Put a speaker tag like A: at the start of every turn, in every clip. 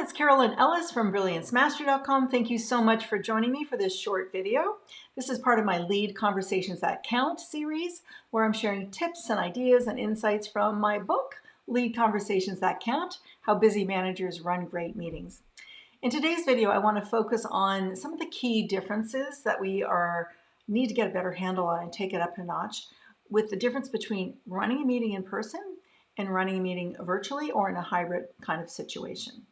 A: it's Carolyn Ellis from BrillianceMastery.com. Thank you so much for joining me for this short video. This is part of my Lead Conversations That Count series, where I'm sharing tips and ideas and insights from my book, Lead Conversations That Count: How Busy Managers Run Great Meetings. In today's video, I want to focus on some of the key differences that we need to get a better handle on and take it up a notch with the difference between running a meeting in person and running a meeting virtually or in a hybrid kind of situation.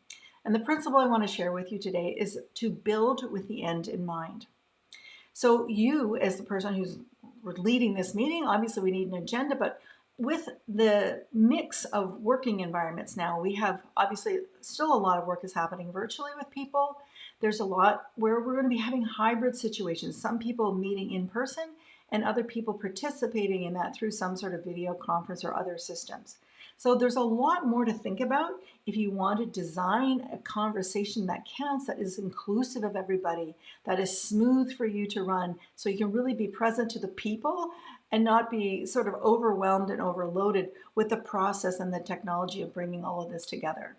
A: And the principle I want to share with you today is to build with the end in mind. So you, as the person who's leading this meeting, obviously we need an agenda, but with the mix of working environments now, we have obviously still a lot of work is happening virtually with people. There's a lot where we're going to be having hybrid situations, some people meeting in person and other people participating in that through some sort of video conference or other systems. So there's a lot more to think about if you want to design a conversation that counts, that is inclusive of everybody, that is smooth for you to run, so you can really be present to the people and not be sort of overwhelmed and overloaded with the process and the technology of bringing all of this together.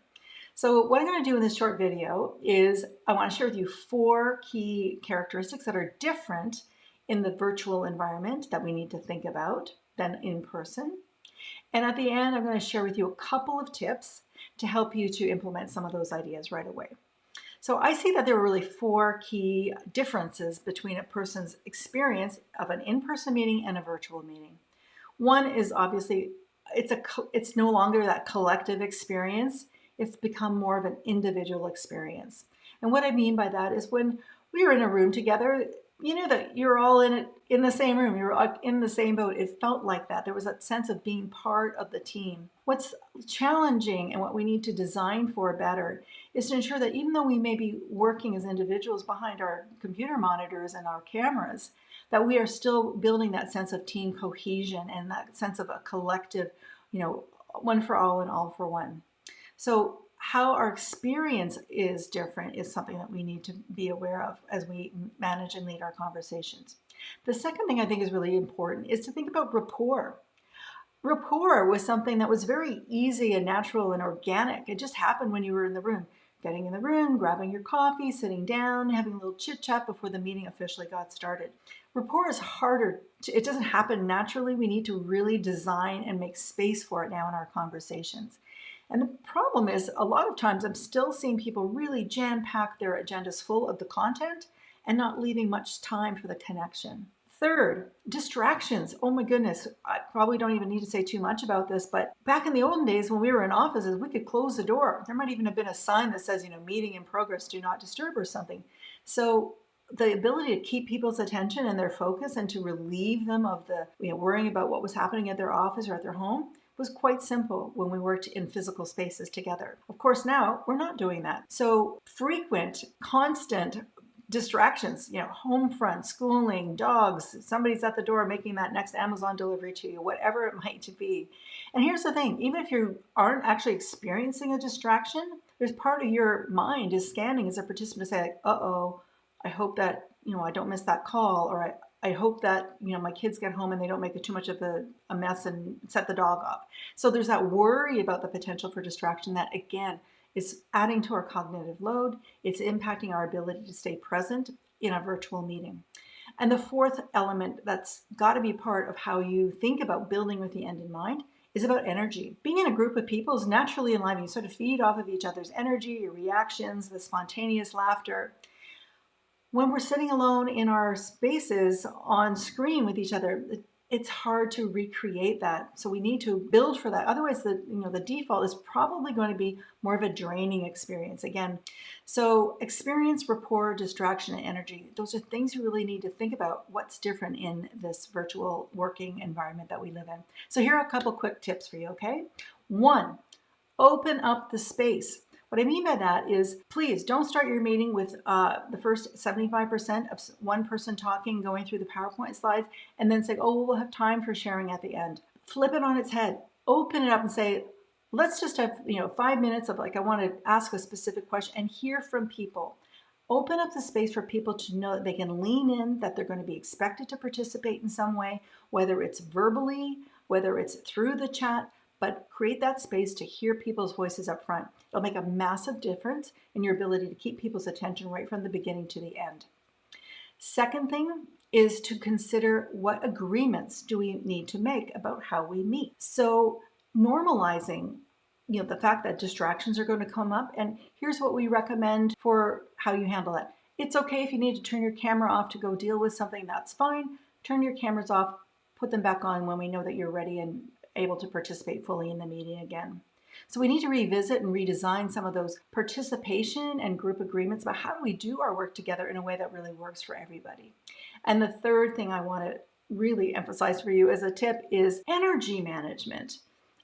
A: So what I'm going to do in this short video is I want to share with you 4 key characteristics that are different in the virtual environment that we need to think about than in person. And at the end, I'm going to share with you a couple of tips to help you to implement some of those ideas right away. So I see that there are really 4 key differences between a person's experience of an in-person meeting and a virtual meeting. One is obviously it's no longer that collective experience. It's become more of an individual experience. And what I mean by that is when we were in a room together, you knew that you're all in the same room, you're in the same boat. It felt like that. There was that sense of being part of the team. What's challenging and what we need to design for better is to ensure that even though we may be working as individuals behind our computer monitors and our cameras, that we are still building that sense of team cohesion and that sense of a collective, one for all and all for one. So how our experience is different is something that we need to be aware of as we manage and lead our conversations. The second thing I think is really important is to think about rapport. Rapport was something that was very easy and natural and organic. It just happened when you were in the room. Getting in the room, grabbing your coffee, sitting down, having a little chit chat before the meeting officially got started. Rapport is harder. It doesn't happen naturally. We need to really design and make space for it now in our conversations. And the problem is a lot of times I'm still seeing people really jam-pack their agendas full of the content and not leaving much time for the connection. Third, distractions. Oh my goodness, I probably don't even need to say too much about this, but back in the olden days when we were in offices, we could close the door. There might even have been a sign that says, meeting in progress, do not disturb or something. So the ability to keep people's attention and their focus and to relieve them of the worrying about what was happening at their office or at their home was quite simple when we worked in physical spaces together. Of course, now we're not doing that. So frequent, constant distractions, home front, schooling, dogs, somebody's at the door making that next Amazon delivery to you, whatever it might be. And here's the thing, even if you aren't actually experiencing a distraction, there's part of your mind is scanning as a participant to say, like, uh-oh, I hope that, I don't miss that call, or I hope that, my kids get home and they don't make it too much of a mess and set the dog off. So there's that worry about the potential for distraction that, again, is adding to our cognitive load. It's impacting our ability to stay present in a virtual meeting. And the fourth element that's got to be part of how you think about building with the end in mind is about energy. Being in a group of people is naturally enlivening. You sort of feed off of each other's energy, your reactions, the spontaneous laughter. When we're sitting alone in our spaces on screen with each other, it's hard to recreate that. So we need to build for that. Otherwise, the default is probably going to be more of a draining experience again. So experience, rapport, distraction, and energy. Those are things you really need to think about what's different in this virtual working environment that we live in. So here are a couple quick tips for you, okay? 1, open up the space. What I mean by that is, please don't start your meeting with the first 75% of one person talking, going through the PowerPoint slides, and then say, oh, we'll have time for sharing at the end. Flip it on its head. Open it up and say, let's just have 5 minutes of I want to ask a specific question and hear from people. Open up the space for people to know that they can lean in, that they're going to be expected to participate in some way, whether it's verbally, whether it's through the chat, but create that space to hear people's voices up front. It'll make a massive difference in your ability to keep people's attention right from the beginning to the end. Second thing is to consider what agreements do we need to make about how we meet. So normalizing the fact that distractions are going to come up, and here's what we recommend for how you handle it. It's okay if you need to turn your camera off to go deal with something, that's fine. Turn your cameras off, put them back on when we know that you're ready and able to participate fully in the meeting again. So we need to revisit and redesign some of those participation and group agreements about how do we do our work together in a way that really works for everybody. And the third thing I want to really emphasize for you as a tip is energy management.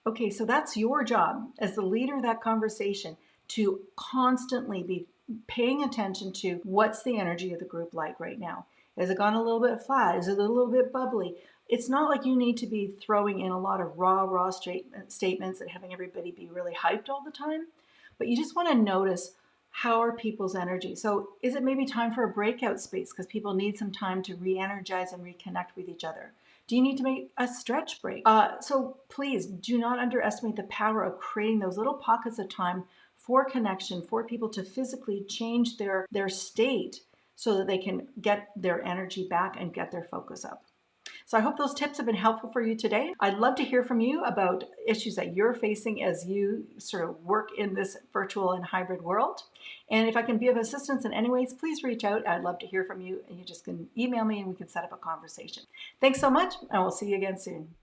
A: Okay, so that's your job as the leader of that conversation to constantly be paying attention to what's the energy of the group like right now. Has it gone a little bit flat? Is it a little bit bubbly? It's not like you need to be throwing in a lot of raw statements and having everybody be really hyped all the time, but you just want to notice how are people's energy. So is it maybe time for a breakout space because people need some time to re-energize and reconnect with each other? Do you need to make a stretch break? So please do not underestimate the power of creating those little pockets of time for connection, for people to physically change their state so that they can get their energy back and get their focus up. So I hope those tips have been helpful for you today. I'd love to hear from you about issues that you're facing as you sort of work in this virtual and hybrid world. And if I can be of assistance in any ways, please reach out. I'd love to hear from you, and you just can email me and we can set up a conversation. Thanks so much, and we'll see you again soon.